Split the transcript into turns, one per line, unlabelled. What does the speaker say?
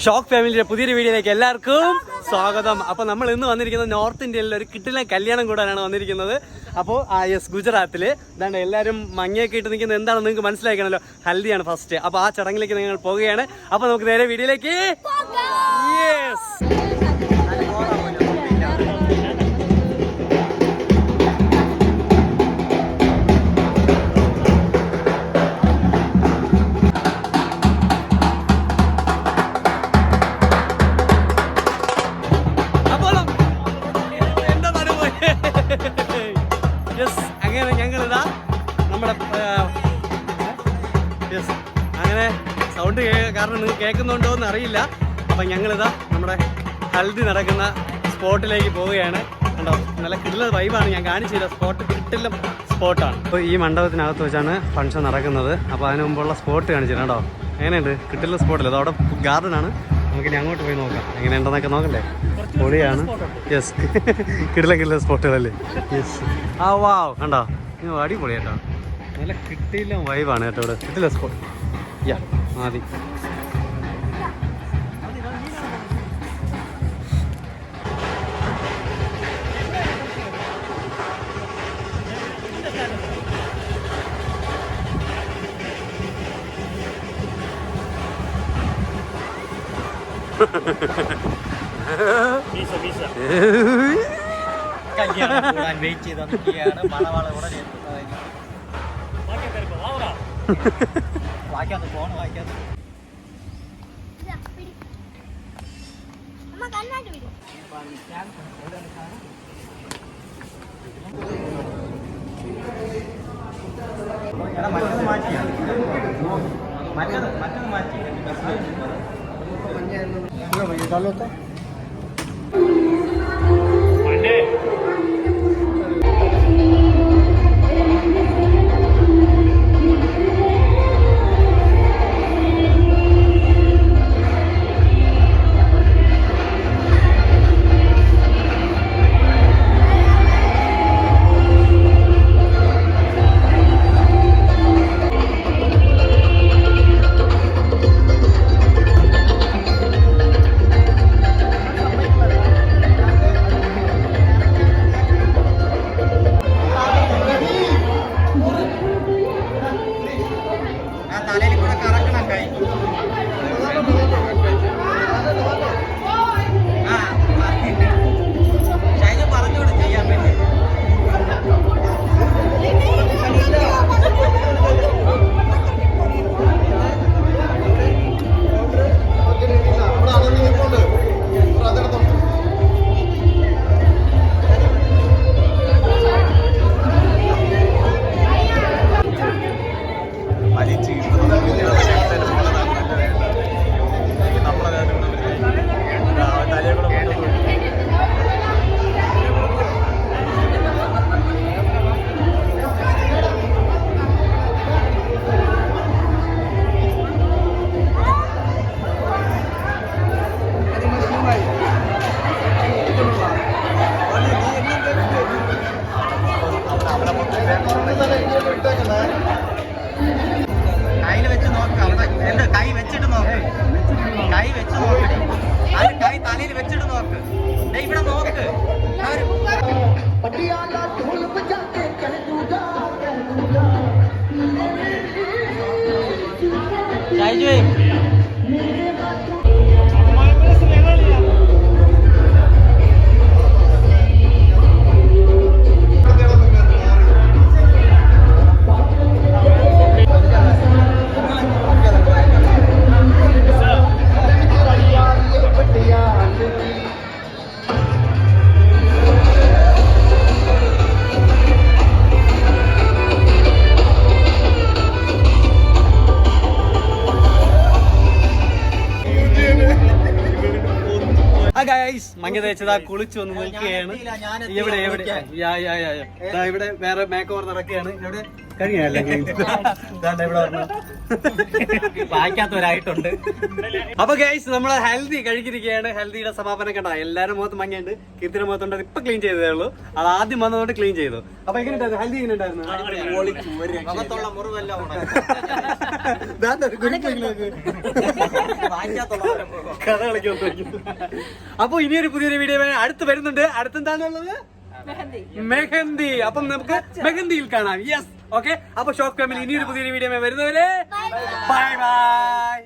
Shock ഫാമിലിയുടെ പുതിയൊരു വീഡിയോയിലേക്ക് എല്ലാവർക്കും സ്വാഗതം. അപ്പോൾ നമ്മൾ ഇന്ന് വന്നിരിക്കുന്നത് നോർത്ത് ഇന്ത്യയിലെ ഒരു കിട്ടിലെ കല്യാണം കൂടാനാണ് വന്നിരിക്കുന്നത്. അപ്പോൾ യെസ്, ഗുജറാത്തില് ഇതാണ്ട് എല്ലാവരും മഞ്ഞയൊക്കെ ഇട്ട് നിൽക്കുന്നത് എന്താണെന്ന് നിങ്ങൾക്ക് മനസ്സിലാക്കണമല്ലോ. ഹൽദിയാണ് ഫസ്റ്റ്. അപ്പോൾ ആ ചടങ്ങിലേക്ക് നിങ്ങൾ പോവുകയാണ്. അപ്പോൾ നമുക്ക് നേരെ വീഡിയോയിലേക്ക്. യെസ്, അങ്ങനെ ഞങ്ങളിതാ നമ്മുടെ യെസ് അങ്ങനെ സൗണ്ട് കാരണം നിങ്ങൾ കേൾക്കുന്നുണ്ടോ എന്ന് അറിയില്ല. അപ്പം ഞങ്ങളിതാ നമ്മുടെ ഹൽദി നടക്കുന്ന സ്പോട്ടിലേക്ക് പോവുകയാണ്. കണ്ടോ, നല്ല കിടില വൈബാണ്. ഞാൻ കാണിച്ചു തരാം. സ്പോട്ട് കിട്ടില്ല സ്പോട്ടാണ്. അപ്പോൾ ഈ മണ്ഡപത്തിനകത്ത് വെച്ചാണ് ഫംഗ്ഷൻ നടക്കുന്നത്. അപ്പോൾ അതിന് മുമ്പുള്ള സ്പോട്ട് കാണിച്ചു തരാം. കേട്ടോ, എങ്ങനെയുണ്ട്? കിട്ടില്ല സ്പോട്ടില്ല. അതവിടെ ഗാർഡനാണ്. നമുക്ക് ഇനി അങ്ങോട്ട് പോയി നോക്കാം എങ്ങനെയുണ്ടെന്നൊക്കെ നോക്കണ്ടേ. പൊളിയാണ്. യെസ്, കിടില സ്പോട്ടുകളല്ലേ. യെസ്, ആ വാവ്, കണ്ടോ, അടിപൊളി കേട്ടോ. നല്ല കിട്ടിയില്ല വൈബാണ് കേട്ടോ ഇവിടെ. കിട്ടില്ല സ്പോട്ട്. യാ മതി.
കല്യാണം കൂടാൻ വെയിറ്റ് ചെയ്തൊക്കെയാണ്. മണവാള കൂടെ വായിക്കാത്ത ഫോണ് വായിക്കാത്ത മറ്റത് മാറ്റിയാ മറ്റത് മാറ്റി
മങ്ങ തേച്ചതാ കുളിച്ചു വന്ന് നിൽക്കുകയാണ്. ഇവിടെ വേറെ മേക്ക് ഓവർ നടക്കുകയാണ്. ഇവിടെ കഴിഞ്ഞല്ല ഇവിടെ പറഞ്ഞു.
വായിക്കാത്തവരായിട്ടുണ്ട്.
അപ്പൊ ഗൈസ് നമ്മള് ഹൽദി കഴിച്ചിരിക്കുകയാണ്. ഹൽദിയുടെ സമാപനം കണ്ട എല്ലാരും മുഖത്ത് മഞ്ഞുണ്ട്. കീർത്തിയുടെ മുഖത്തുണ്ട്. ഇപ്പൊ ക്ലീൻ ചെയ്തതേ ഉള്ളൂ. അത് ആദ്യം വന്നതുകൊണ്ട് ക്ലീൻ ചെയ്തു. അപ്പൊ എങ്ങനെ ഉണ്ടായിരുന്നു ഹൽദി? എങ്ങനെ ഉണ്ടായിരുന്നു?
മുഖത്തുള്ള മുറിവെല്ലാം
കഥ കളിക്കാൻ. അപ്പൊ ഇനിയൊരു പുതിയൊരു വീഡിയോ അടുത്ത് വരുന്നുണ്ട്. അടുത്തെന്താണുള്ളത്? മെഹന്തി. അപ്പം നമുക്ക് മെഹന്തിയിൽ കാണാം. Yes, okay. അപ്പൊ ഷോക്ക് ഫാമിലി ഇനിയൊരു പുതിയൊരു വീഡിയോ വരുന്നവരെ ബൈ ബൈ.